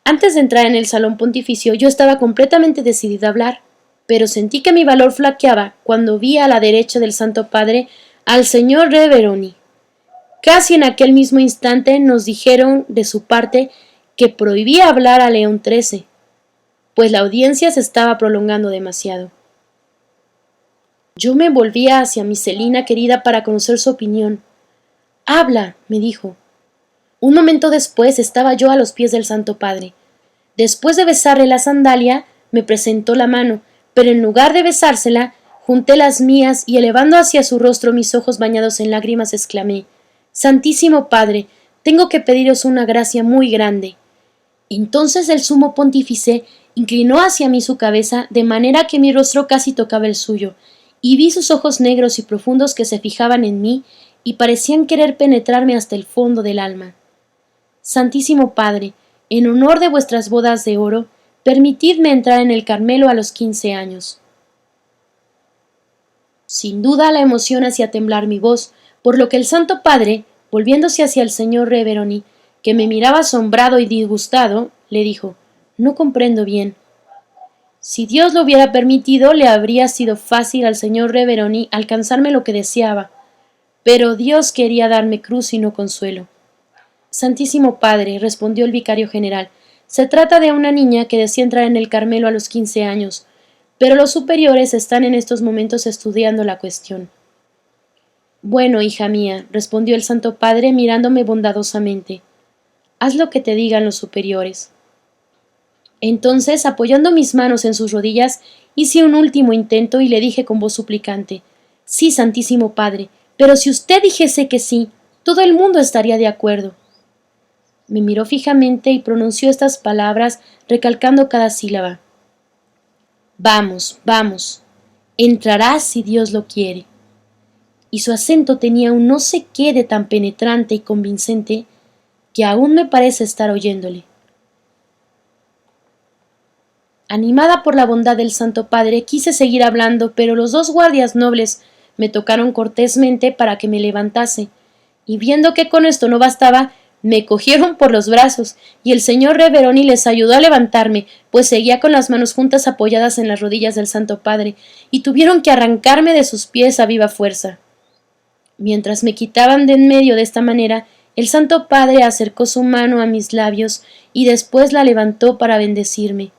Antes de entrar en el salón pontificio yo estaba completamente decidida a hablar, pero sentí que mi valor flaqueaba cuando vi a la derecha del Santo Padre al señor Reveroni. Casi en aquel mismo instante nos dijeron de su parte que prohibía hablar a León XIII, pues la audiencia se estaba prolongando demasiado. Yo me volvía hacia mi Celina querida para conocer su opinión. «Habla», me dijo. Un momento después estaba yo a los pies del Santo Padre. Después de besarle la sandalia, me presentó la mano, pero en lugar de besársela, junté las mías y elevando hacia su rostro mis ojos bañados en lágrimas, exclamé: «Santísimo Padre, tengo que pediros una gracia muy grande». Entonces el sumo pontífice inclinó hacia mí su cabeza de manera que mi rostro casi tocaba el suyo, y vi sus ojos negros y profundos que se fijaban en mí y parecían querer penetrarme hasta el fondo del alma. «Santísimo Padre, en honor de vuestras bodas de oro, permitidme entrar en el Carmelo a los 15 años». Sin duda la emoción hacía temblar mi voz, por lo que el Santo Padre, volviéndose hacia el señor Reveroni, que me miraba asombrado y disgustado, le dijo: «No comprendo bien». Si Dios lo hubiera permitido, le habría sido fácil al señor Reveroni alcanzarme lo que deseaba, pero Dios quería darme cruz y no consuelo. «Santísimo Padre», respondió el vicario general, «se trata de una niña que desea entrar en el Carmelo a los 15 años, pero los superiores están en estos momentos estudiando la cuestión». «Bueno, hija mía», respondió el Santo Padre mirándome bondadosamente, «haz lo que te digan los superiores». Entonces, apoyando mis manos en sus rodillas, hice un último intento y le dije con voz suplicante: «Sí, Santísimo Padre, pero si usted dijese que sí, todo el mundo estaría de acuerdo». Me miró fijamente y pronunció estas palabras recalcando cada sílaba: «Vamos, vamos, entrarás si Dios lo quiere». Y su acento tenía un no sé qué de tan penetrante y convincente que aún me parece estar oyéndole. Animada por la bondad del Santo Padre, quise seguir hablando, pero los 2 guardias nobles me tocaron cortésmente para que me levantase, y viendo que con esto no bastaba, me cogieron por los brazos, y el señor Reveroni les ayudó a levantarme, pues seguía con las manos juntas apoyadas en las rodillas del Santo Padre, y tuvieron que arrancarme de sus pies a viva fuerza. Mientras me quitaban de en medio de esta manera, el Santo Padre acercó su mano a mis labios y después la levantó para bendecirme.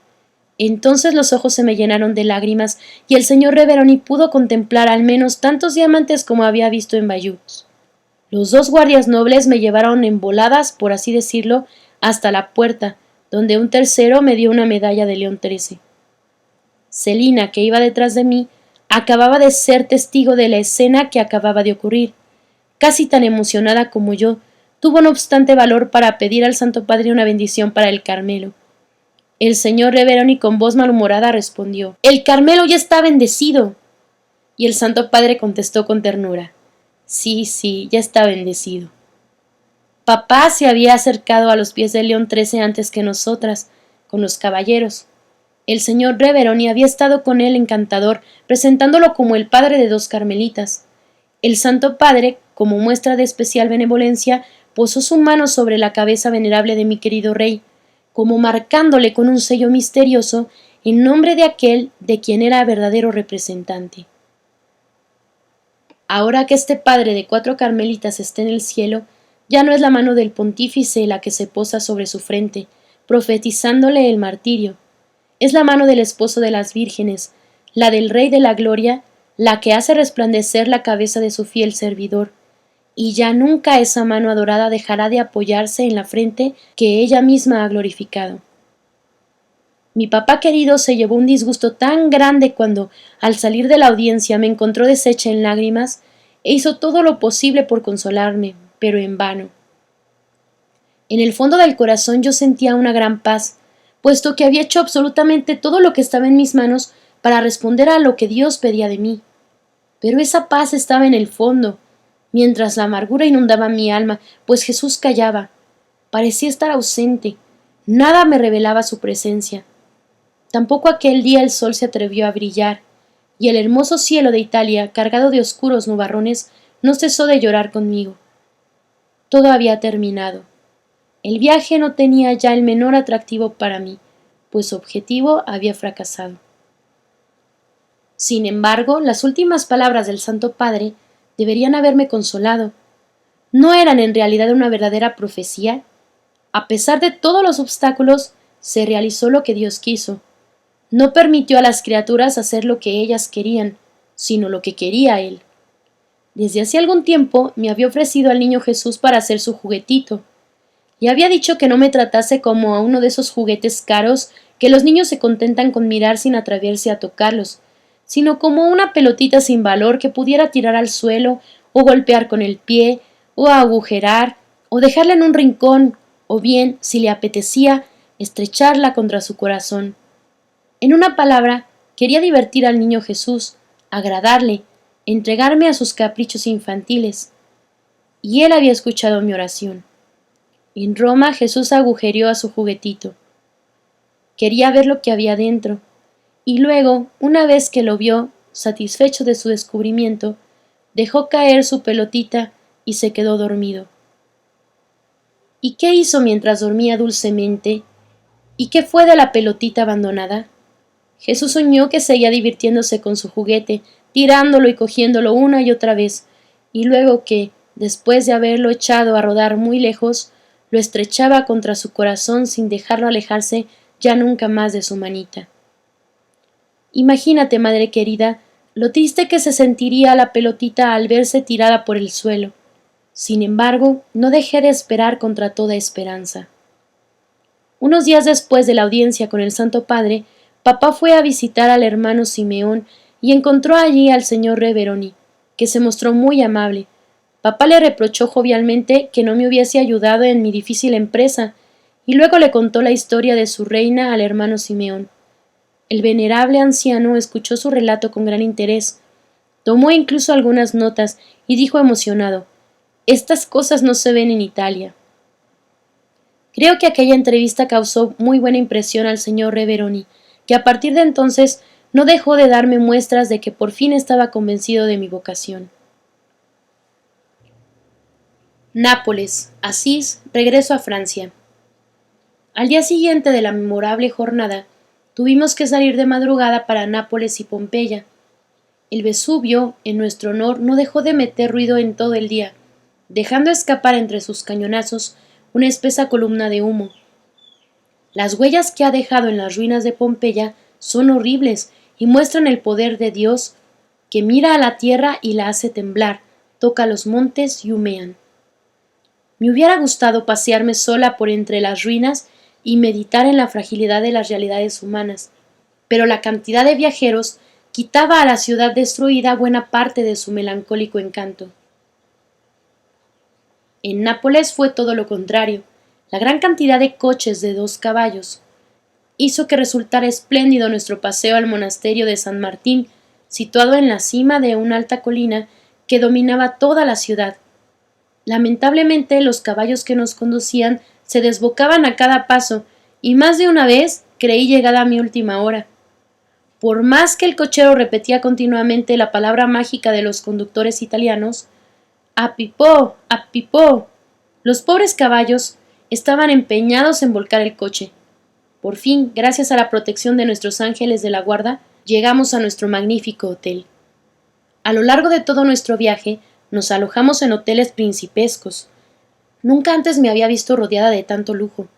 Entonces los ojos se me llenaron de lágrimas y el señor Reveroni pudo contemplar al menos tantos diamantes como había visto en Bayeux. Los 2 guardias nobles me llevaron en voladas, por así decirlo, hasta la puerta, donde un tercero me dio una medalla de León XIII. Celina, que iba detrás de mí, acababa de ser testigo de la escena que acababa de ocurrir. Casi tan emocionada como yo, tuvo no obstante valor para pedir al Santo Padre una bendición para el Carmelo. El señor Reveroni con voz malhumorada respondió: «¡El Carmelo ya está bendecido!». Y el Santo Padre contestó con ternura: «Sí, sí, ya está bendecido». Papá se había acercado a los pies de León XIII antes que nosotras, con los caballeros. El señor Reveroni había estado con él encantador, presentándolo como el padre de 2 carmelitas. El Santo Padre, como muestra de especial benevolencia, posó su mano sobre la cabeza venerable de mi querido rey, como marcándole con un sello misterioso en nombre de aquel de quien era verdadero representante. Ahora que este padre de 4 carmelitas está en el cielo, ya no es la mano del pontífice la que se posa sobre su frente, profetizándole el martirio. Es la mano del esposo de las vírgenes, la del Rey de la Gloria, la que hace resplandecer la cabeza de su fiel servidor, y ya nunca esa mano adorada dejará de apoyarse en la frente que ella misma ha glorificado. Mi papá querido se llevó un disgusto tan grande cuando, al salir de la audiencia, me encontró deshecha en lágrimas, e hizo todo lo posible por consolarme, pero en vano. En el fondo del corazón yo sentía una gran paz, puesto que había hecho absolutamente todo lo que estaba en mis manos para responder a lo que Dios pedía de mí. Pero esa paz estaba en el fondo, mientras la amargura inundaba mi alma, pues Jesús callaba. Parecía estar ausente. Nada me revelaba su presencia. Tampoco aquel día el sol se atrevió a brillar, y el hermoso cielo de Italia, cargado de oscuros nubarrones, no cesó de llorar conmigo. Todo había terminado. El viaje no tenía ya el menor atractivo para mí, pues su objetivo había fracasado. Sin embargo, las últimas palabras del Santo Padre deberían haberme consolado. ¿No eran en realidad una verdadera profecía? A pesar de todos los obstáculos, se realizó lo que Dios quiso. No permitió a las criaturas hacer lo que ellas querían, sino lo que quería Él. Desde hace algún tiempo me había ofrecido al niño Jesús para ser su juguetito, y había dicho que no me tratase como a uno de esos juguetes caros que los niños se contentan con mirar sin atreverse a tocarlos, sino como una pelotita sin valor que pudiera tirar al suelo, o golpear con el pie, o agujerar, o dejarla en un rincón, o bien, si le apetecía, estrecharla contra su corazón. En una palabra, quería divertir al niño Jesús, agradarle, entregarme a sus caprichos infantiles. Y él había escuchado mi oración. En Roma Jesús agujereó a su juguetito. Quería ver lo que había dentro, y luego, una vez que lo vio, satisfecho de su descubrimiento, dejó caer su pelotita y se quedó dormido. ¿Y qué hizo mientras dormía dulcemente? ¿Y qué fue de la pelotita abandonada? Jesús soñó que seguía divirtiéndose con su juguete, tirándolo y cogiéndolo una y otra vez, y luego que, después de haberlo echado a rodar muy lejos, lo estrechaba contra su corazón sin dejarlo alejarse ya nunca más de su manita. Imagínate, madre querida, lo triste que se sentiría la pelotita al verse tirada por el suelo. Sin embargo, no dejé de esperar contra toda esperanza. Unos días después de la audiencia con el Santo Padre, papá fue a visitar al hermano Simeón y encontró allí al señor Reveroni, que se mostró muy amable. Papá le reprochó jovialmente que no me hubiese ayudado en mi difícil empresa, y luego le contó la historia de su reina al hermano Simeón. El venerable anciano escuchó su relato con gran interés, tomó incluso algunas notas y dijo emocionado: «Estas cosas no se ven en Italia». Creo que aquella entrevista causó muy buena impresión al señor Reveroni, que a partir de entonces no dejó de darme muestras de que por fin estaba convencido de mi vocación. Nápoles, Asís, regreso a Francia. Al día siguiente de la memorable jornada, tuvimos que salir de madrugada para Nápoles y Pompeya. El Vesubio, en nuestro honor, no dejó de meter ruido en todo el día, dejando escapar entre sus cañonazos una espesa columna de humo. Las huellas que ha dejado en las ruinas de Pompeya son horribles y muestran el poder de Dios, que mira a la tierra y la hace temblar, toca los montes y humean. Me hubiera gustado pasearme sola por entre las ruinas y meditar en la fragilidad de las realidades humanas, pero la cantidad de viajeros quitaba a la ciudad destruida buena parte de su melancólico encanto. En Nápoles fue todo lo contrario. La gran cantidad de coches de 2 caballos hizo que resultara espléndido nuestro paseo al monasterio de San Martín, situado en la cima de una alta colina que dominaba toda la ciudad. Lamentablemente, los caballos que nos conducían se desbocaban a cada paso, y más de una vez creí llegada mi última hora. Por más que el cochero repetía continuamente la palabra mágica de los conductores italianos, «a pipò, a pipò», los pobres caballos estaban empeñados en volcar el coche. Por fin, gracias a la protección de nuestros ángeles de la guarda, llegamos a nuestro magnífico hotel. A lo largo de todo nuestro viaje, nos alojamos en hoteles principescos. Nunca antes me había visto rodeada de tanto lujo.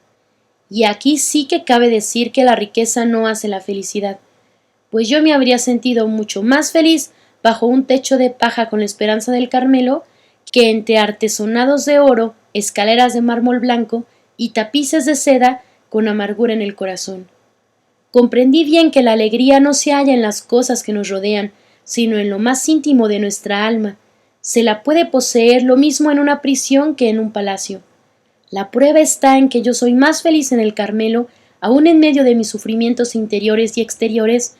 Y aquí sí que cabe decir que la riqueza no hace la felicidad, pues yo me habría sentido mucho más feliz bajo un techo de paja con la esperanza del Carmelo que entre artesonados de oro, escaleras de mármol blanco y tapices de seda con amargura en el corazón. Comprendí bien que la alegría no se halla en las cosas que nos rodean, sino en lo más íntimo de nuestra alma. Se la puede poseer lo mismo en una prisión que en un palacio. La prueba está en que yo soy más feliz en el Carmelo, aun en medio de mis sufrimientos interiores y exteriores,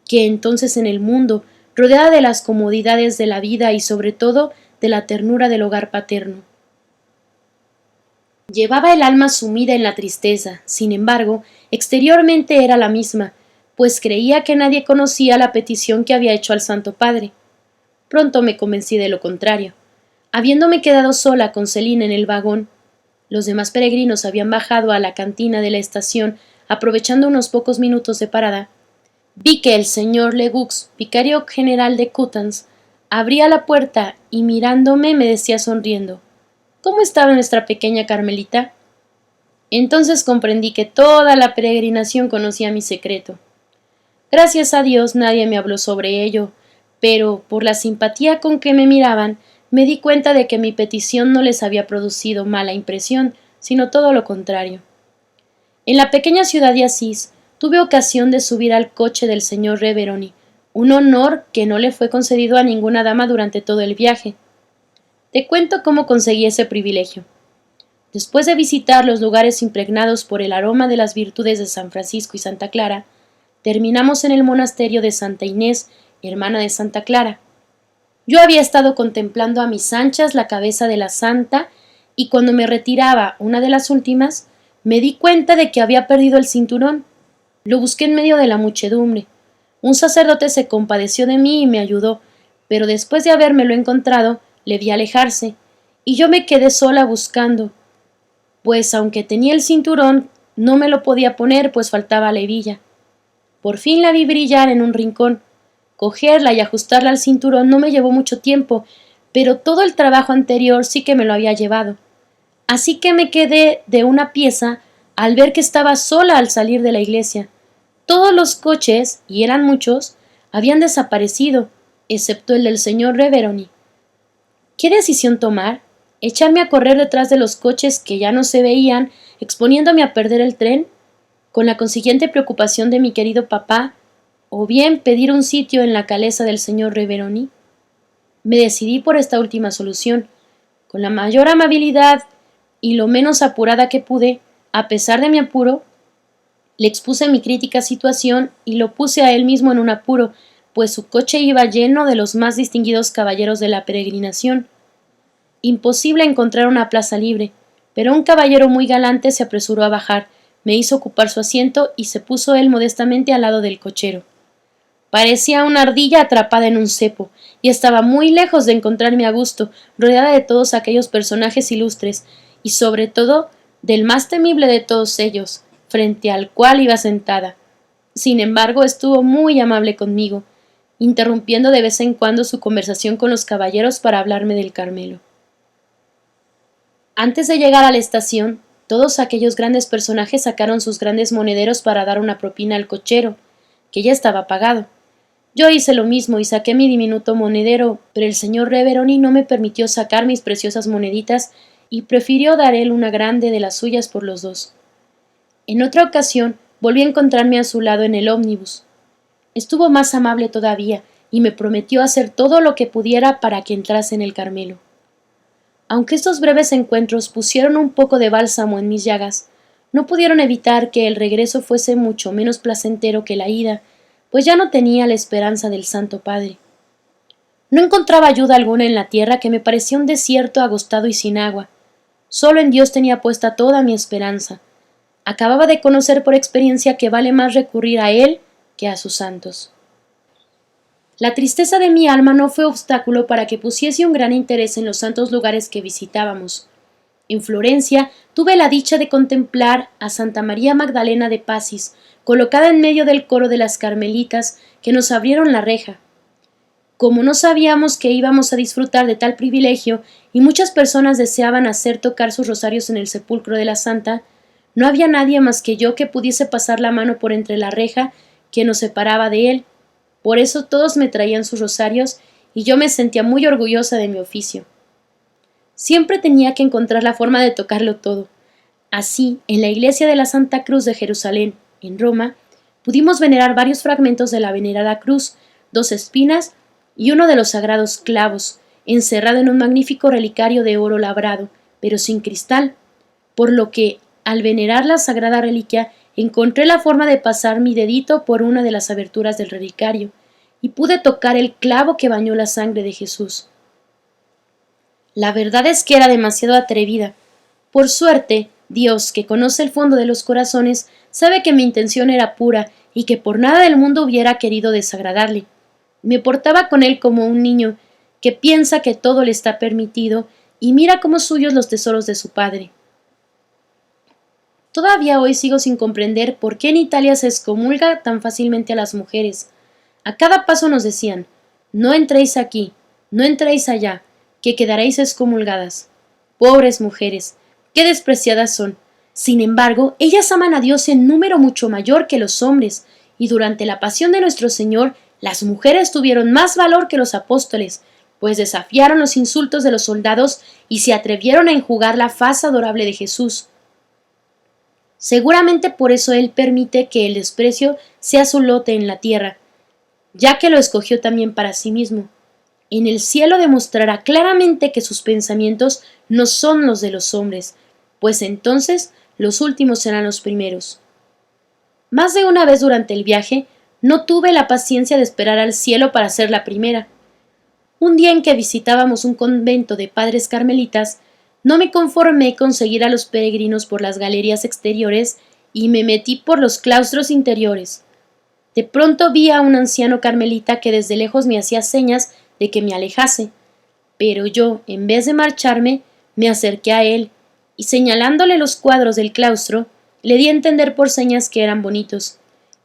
que entonces en el mundo, rodeada de las comodidades de la vida y sobre todo de la ternura del hogar paterno. Llevaba el alma sumida en la tristeza, sin embargo, exteriormente era la misma, pues creía que nadie conocía la petición que había hecho al Santo Padre. Pronto me convencí de lo contrario. Habiéndome quedado sola con Celine en el vagón, los demás peregrinos habían bajado a la cantina de la estación, aprovechando unos pocos minutos de parada. Vi que el señor Legux, vicario general de Coutances, abría la puerta y mirándome me decía sonriendo: ¿Cómo estaba nuestra pequeña Carmelita? Entonces comprendí que toda la peregrinación conocía mi secreto. Gracias a Dios nadie me habló sobre ello, pero por la simpatía con que me miraban, me di cuenta de que mi petición no les había producido mala impresión, sino todo lo contrario. En la pequeña ciudad de Asís tuve ocasión de subir al coche del señor Reveroni, un honor que no le fue concedido a ninguna dama durante todo el viaje. Te cuento cómo conseguí ese privilegio. Después de visitar los lugares impregnados por el aroma de las virtudes de San Francisco y Santa Clara, terminamos en el monasterio de Santa Inés, hermana de Santa Clara. Yo había estado contemplando a mis anchas la cabeza de la santa y cuando me retiraba, una de las últimas, me di cuenta de que había perdido el cinturón. Lo busqué en medio de la muchedumbre. Un sacerdote se compadeció de mí y me ayudó, pero después de habérmelo encontrado, le vi alejarse, y yo me quedé sola buscando, pues aunque tenía el cinturón, no me lo podía poner, pues faltaba la hebilla. Por fin la vi brillar en un rincón. Cogerla y ajustarla al cinturón no me llevó mucho tiempo, pero todo el trabajo anterior sí que me lo había llevado. Así que me quedé de una pieza al ver que estaba sola al salir de la iglesia. Todos los coches, y eran muchos, habían desaparecido, excepto el del señor Reveroni. ¿Qué decisión tomar? ¿Echarme a correr detrás de los coches que ya no se veían, exponiéndome a perder el tren, con la consiguiente preocupación de mi querido papá, o bien pedir un sitio en la calesa del señor Reveroni? Me decidí por esta última solución. Con la mayor amabilidad y lo menos apurada que pude, a pesar de mi apuro, le expuse mi crítica situación y lo puse a él mismo en un apuro, pues su coche iba lleno de los más distinguidos caballeros de la peregrinación. Imposible encontrar una plaza libre, pero un caballero muy galante se apresuró a bajar, me hizo ocupar su asiento y se puso él modestamente al lado del cochero. Parecía una ardilla atrapada en un cepo, y estaba muy lejos de encontrarme a gusto, rodeada de todos aquellos personajes ilustres, y sobre todo del más temible de todos ellos, frente al cual iba sentada. Sin embargo, estuvo muy amable conmigo, interrumpiendo de vez en cuando su conversación con los caballeros para hablarme del Carmelo. Antes de llegar a la estación, todos aquellos grandes personajes sacaron sus grandes monederos para dar una propina al cochero, que ya estaba pagado. Yo hice lo mismo y saqué mi diminuto monedero, pero el señor Reveroni no me permitió sacar mis preciosas moneditas y prefirió dar él una grande de las suyas por los dos. En otra ocasión volví a encontrarme a su lado en el ómnibus. Estuvo más amable todavía y me prometió hacer todo lo que pudiera para que entrase en el Carmelo. Aunque estos breves encuentros pusieron un poco de bálsamo en mis llagas, no pudieron evitar que el regreso fuese mucho menos placentero que la ida, pues ya no tenía la esperanza del Santo Padre. No encontraba ayuda alguna en la tierra, que me parecía un desierto agostado y sin agua. Solo en Dios tenía puesta toda mi esperanza. Acababa de conocer por experiencia que vale más recurrir a Él que a sus santos. La tristeza de mi alma no fue obstáculo para que pusiese un gran interés en los santos lugares que visitábamos. En Florencia tuve la dicha de contemplar a Santa María Magdalena de Pacis, colocada en medio del coro de las carmelitas que nos abrieron la reja. Como no sabíamos que íbamos a disfrutar de tal privilegio y muchas personas deseaban hacer tocar sus rosarios en el sepulcro de la santa, no había nadie más que yo que pudiese pasar la mano por entre la reja que nos separaba de él. Por eso todos me traían sus rosarios y yo me sentía muy orgullosa de mi oficio. Siempre tenía que encontrar la forma de tocarlo todo. Así, en la iglesia de la Santa Cruz de Jerusalén, en Roma, Pudimos venerar varios fragmentos de la venerada cruz, 2 espinas y uno de los sagrados clavos, encerrado en un magnífico relicario de oro labrado, pero sin cristal, por lo que, al venerar la sagrada reliquia, encontré la forma de pasar mi dedito por una de las aberturas del relicario, y pude tocar el clavo que bañó la sangre de Jesús. La verdad es que era demasiado atrevida. Por suerte, Dios, que conoce el fondo de los corazones, sabe que mi intención era pura y que por nada del mundo hubiera querido desagradarle. Me portaba con él como un niño que piensa que todo le está permitido y mira como suyos los tesoros de su padre. Todavía hoy sigo sin comprender por qué en Italia se excomulga tan fácilmente a las mujeres. A cada paso nos decían, no entréis aquí, no entréis allá, que quedaréis excomulgadas. Pobres mujeres, qué despreciadas son. Sin embargo, ellas aman a Dios en número mucho mayor que los hombres, y durante la pasión de nuestro Señor, las mujeres tuvieron más valor que los apóstoles, pues desafiaron los insultos de los soldados y se atrevieron a enjugar la faz adorable de Jesús. Seguramente por eso Él permite que el desprecio sea su lote en la tierra, ya que lo escogió también para sí mismo. En el cielo demostrará claramente que sus pensamientos no son los de los hombres, pues entonces los últimos serán los primeros. Más de una vez durante el viaje no tuve la paciencia de esperar al cielo para ser la primera. Un día en que visitábamos un convento de padres carmelitas, no me conformé con seguir a los peregrinos por las galerías exteriores y me metí por los claustros interiores. De pronto vi a un anciano carmelita que desde lejos me hacía señas de que me alejase, pero yo, en vez de marcharme, me acerqué a él y señalándole los cuadros del claustro, le di a entender por señas que eran bonitos.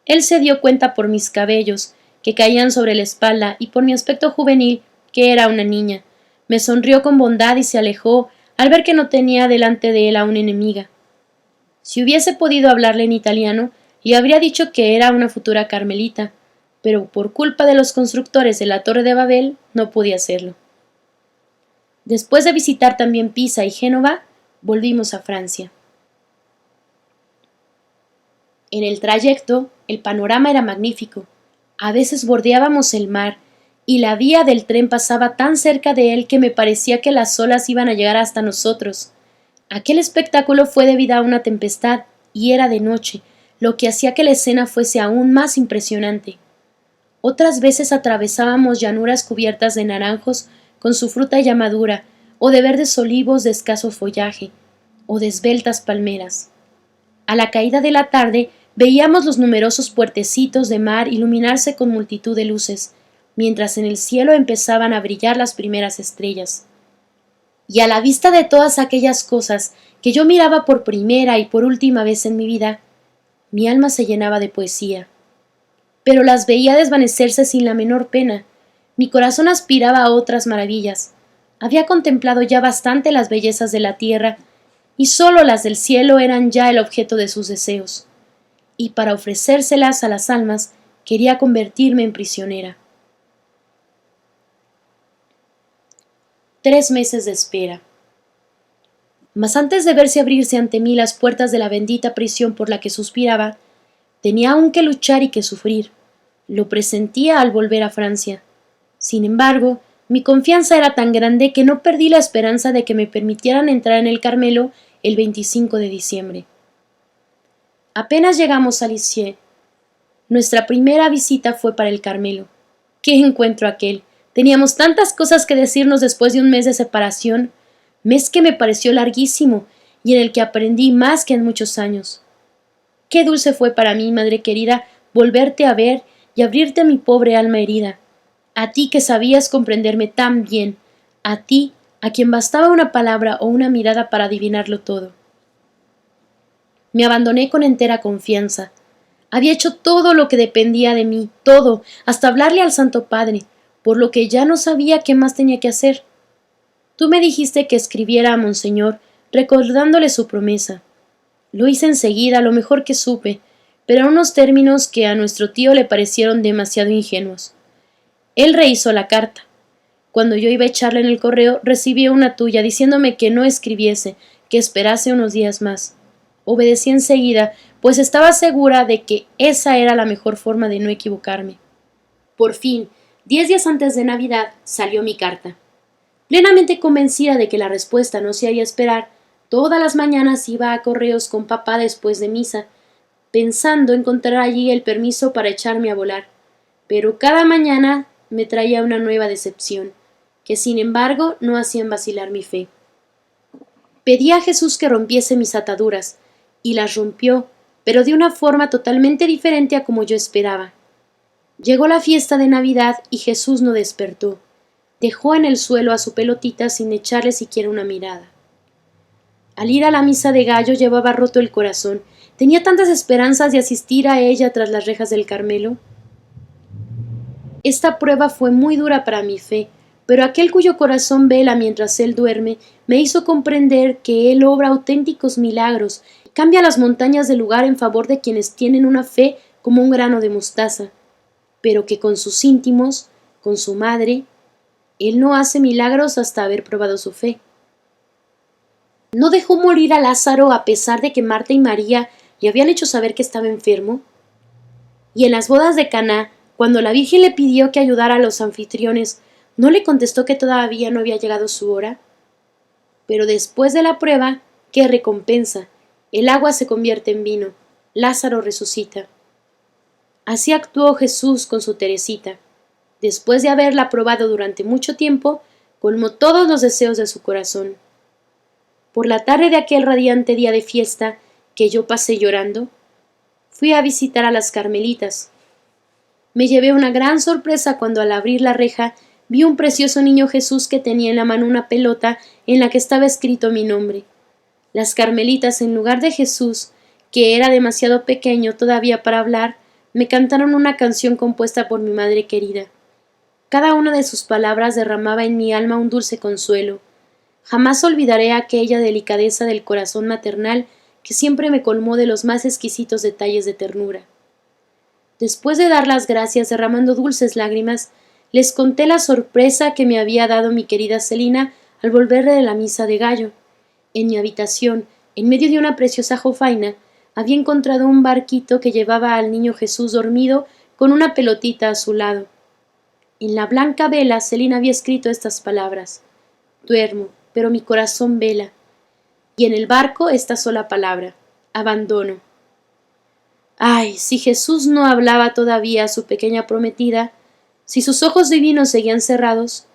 Él se dio cuenta por mis cabellos, que caían sobre la espalda, y por mi aspecto juvenil, que era una niña. Me sonrió con bondad y se alejó al ver que no tenía delante de él a una enemiga. Si hubiese podido hablarle en italiano, le habría dicho que era una futura carmelita, pero por culpa de los constructores de la Torre de Babel no pude hacerlo. Después de visitar también Pisa y Génova, volvimos a Francia. En el trayecto, el panorama era magnífico. A veces bordeábamos el mar, y la vía del tren pasaba tan cerca de él que me parecía que las olas iban a llegar hasta nosotros. Aquel espectáculo fue debido a una tempestad, y era de noche, lo que hacía que la escena fuese aún más impresionante. Otras veces atravesábamos llanuras cubiertas de naranjos con su fruta ya madura, o de verdes olivos de escaso follaje, o de esbeltas palmeras. A la caída de la tarde veíamos los numerosos puertecitos de mar iluminarse con multitud de luces, mientras en el cielo empezaban a brillar las primeras estrellas. Y a la vista de todas aquellas cosas que yo miraba por primera y por última vez en mi vida, mi alma se llenaba de poesía. Pero las veía desvanecerse sin la menor pena. Mi corazón aspiraba a otras maravillas. Había contemplado ya bastante las bellezas de la tierra, y sólo las del cielo eran ya el objeto de sus deseos. Y para ofrecérselas a las almas, quería convertirme en prisionera. 3 meses de espera. Mas antes de verse abrirse ante mí las puertas de la bendita prisión por la que suspiraba, tenía aún que luchar y que sufrir. Lo presentía al volver a Francia. Sin embargo, mi confianza era tan grande que no perdí la esperanza de que me permitieran entrar en el Carmelo el 25 de diciembre. Apenas llegamos a Lisieux. Nuestra primera visita fue para el Carmelo. ¡Qué encuentro aquel! Teníamos tantas cosas que decirnos después de un mes de separación, mes que me pareció larguísimo y en el que aprendí más que en muchos años. Qué dulce fue para mí, madre querida, volverte a ver y abrirte a mi pobre alma herida. A ti que sabías comprenderme tan bien, a ti a quien bastaba una palabra o una mirada para adivinarlo todo. Me abandoné con entera confianza. Había hecho todo lo que dependía de mí, todo, hasta hablarle al Santo Padre, por lo que ya no sabía qué más tenía que hacer. Tú me dijiste que escribiera a Monseñor, recordándole su promesa. Lo hice enseguida, lo mejor que supe, pero en unos términos que a nuestro tío le parecieron demasiado ingenuos. Él rehizo la carta. Cuando yo iba a echarla en el correo, recibí una tuya diciéndome que no escribiese, que esperase unos días más. Obedecí enseguida, pues estaba segura de que esa era la mejor forma de no equivocarme. Por fin, 10 días antes de Navidad, salió mi carta. Plenamente convencida de que la respuesta no se haría esperar, todas las mañanas iba a correos con papá después de misa, pensando encontrar allí el permiso para echarme a volar. Pero cada mañana me traía una nueva decepción, que sin embargo no hacían vacilar mi fe. Pedí a Jesús que rompiese mis ataduras, y las rompió, pero de una forma totalmente diferente a como yo esperaba. Llegó la fiesta de Navidad y Jesús no despertó. Dejó en el suelo a su pelotita sin echarle siquiera una mirada. Al ir a la misa de gallo llevaba roto el corazón. Tenía tantas esperanzas de asistir a ella tras las rejas del Carmelo. Esta prueba fue muy dura para mi fe, pero aquel cuyo corazón vela mientras él duerme me hizo comprender que él obra auténticos milagros, cambia las montañas de lugar en favor de quienes tienen una fe como un grano de mostaza, pero que con sus íntimos, con su madre, él no hace milagros hasta haber probado su fe. ¿No dejó morir a Lázaro a pesar de que Marta y María le habían hecho saber que estaba enfermo? Y en las bodas de Caná, cuando la Virgen le pidió que ayudara a los anfitriones, ¿no le contestó que todavía no había llegado su hora? Pero después de la prueba, ¿qué recompensa? El agua se convierte en vino, Lázaro resucita. Así actuó Jesús con su Teresita. Después de haberla probado durante mucho tiempo, colmó todos los deseos de su corazón. Por la tarde de aquel radiante día de fiesta, que yo pasé llorando, fui a visitar a las Carmelitas. Me llevé una gran sorpresa cuando al abrir la reja vi un precioso niño Jesús que tenía en la mano una pelota en la que estaba escrito mi nombre. Las Carmelitas, en lugar de Jesús, que era demasiado pequeño todavía para hablar, me cantaron una canción compuesta por mi madre querida. Cada una de sus palabras derramaba en mi alma un dulce consuelo. Jamás olvidaré aquella delicadeza del corazón maternal que siempre me colmó de los más exquisitos detalles de ternura. Después de dar las gracias derramando dulces lágrimas, les conté la sorpresa que me había dado mi querida Celina al volver de la misa de gallo. En mi habitación, en medio de una preciosa jofaina, había encontrado un barquito que llevaba al niño Jesús dormido con una pelotita a su lado. En la blanca vela Celina había escrito estas palabras: duermo, pero mi corazón vela. Y en el barco esta sola palabra: abandono. Ay, si Jesús no hablaba todavía a su pequeña prometida, si sus ojos divinos seguían cerrados,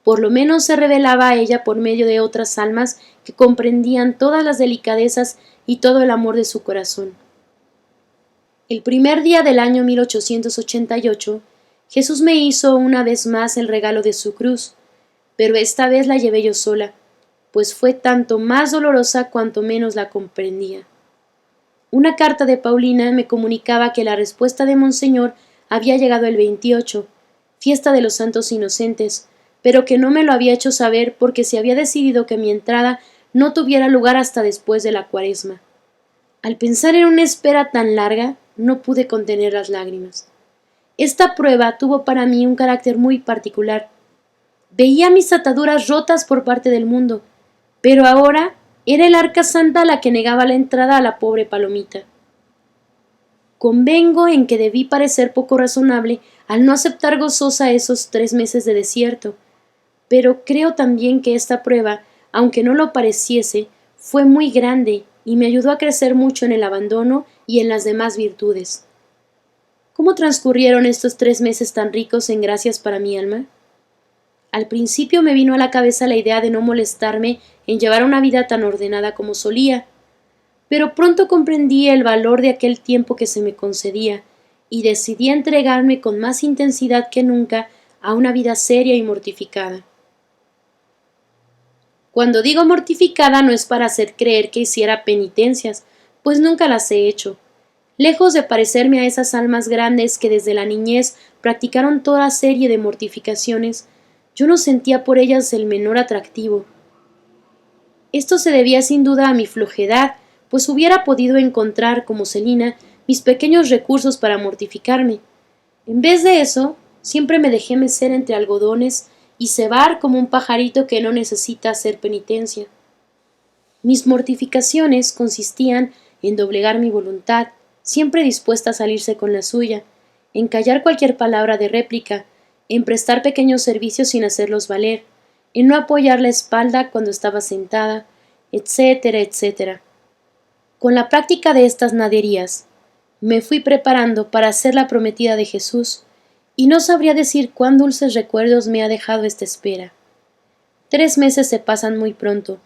por lo menos se revelaba a ella por medio de otras almas que comprendían todas las delicadezas y todo el amor de su corazón. El primer día del año 1888, Jesús me hizo una vez más el regalo de su cruz, pero esta vez la llevé yo sola, pues fue tanto más dolorosa cuanto menos la comprendía. Una carta de Paulina me comunicaba que la respuesta de Monseñor había llegado el 28, fiesta de los Santos Inocentes, pero que no me lo había hecho saber porque se había decidido que mi entrada no tuviera lugar hasta después de la Cuaresma. Al pensar en una espera tan larga, no pude contener las lágrimas. Esta prueba tuvo para mí un carácter muy particular. Veía mis ataduras rotas por parte del mundo, pero ahora era el Arca Santa la que negaba la entrada a la pobre palomita. Convengo en que debí parecer poco razonable al no aceptar gozosa esos 3 meses de desierto, pero creo también que esta prueba, aunque no lo pareciese, fue muy grande y me ayudó a crecer mucho en el abandono y en las demás virtudes. ¿Cómo transcurrieron estos 3 meses tan ricos en gracias para mi alma? Al principio me vino a la cabeza la idea de no molestarme en llevar una vida tan ordenada como solía, pero pronto comprendí el valor de aquel tiempo que se me concedía y decidí entregarme con más intensidad que nunca a una vida seria y mortificada. Cuando digo mortificada no es para hacer creer que hiciera penitencias, pues nunca las he hecho. Lejos de parecerme a esas almas grandes que desde la niñez practicaron toda serie de mortificaciones, yo no sentía por ellas el menor atractivo. Esto se debía sin duda a mi flojedad, pues hubiera podido encontrar, como Celina, mis pequeños recursos para mortificarme. En vez de eso, siempre me dejé mecer entre algodones y cebar como un pajarito que no necesita hacer penitencia. Mis mortificaciones consistían en doblegar mi voluntad, siempre dispuesta a salirse con la suya, en callar cualquier palabra de réplica, en prestar pequeños servicios sin hacerlos valer, en no apoyar la espalda cuando estaba sentada, etcétera, etcétera. Con la práctica de estas naderías, me fui preparando para ser la prometida de Jesús, y no sabría decir cuán dulces recuerdos me ha dejado esta espera. 3 meses se pasan muy pronto,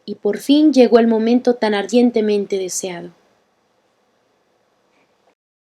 y por fin llegó el momento tan ardientemente deseado.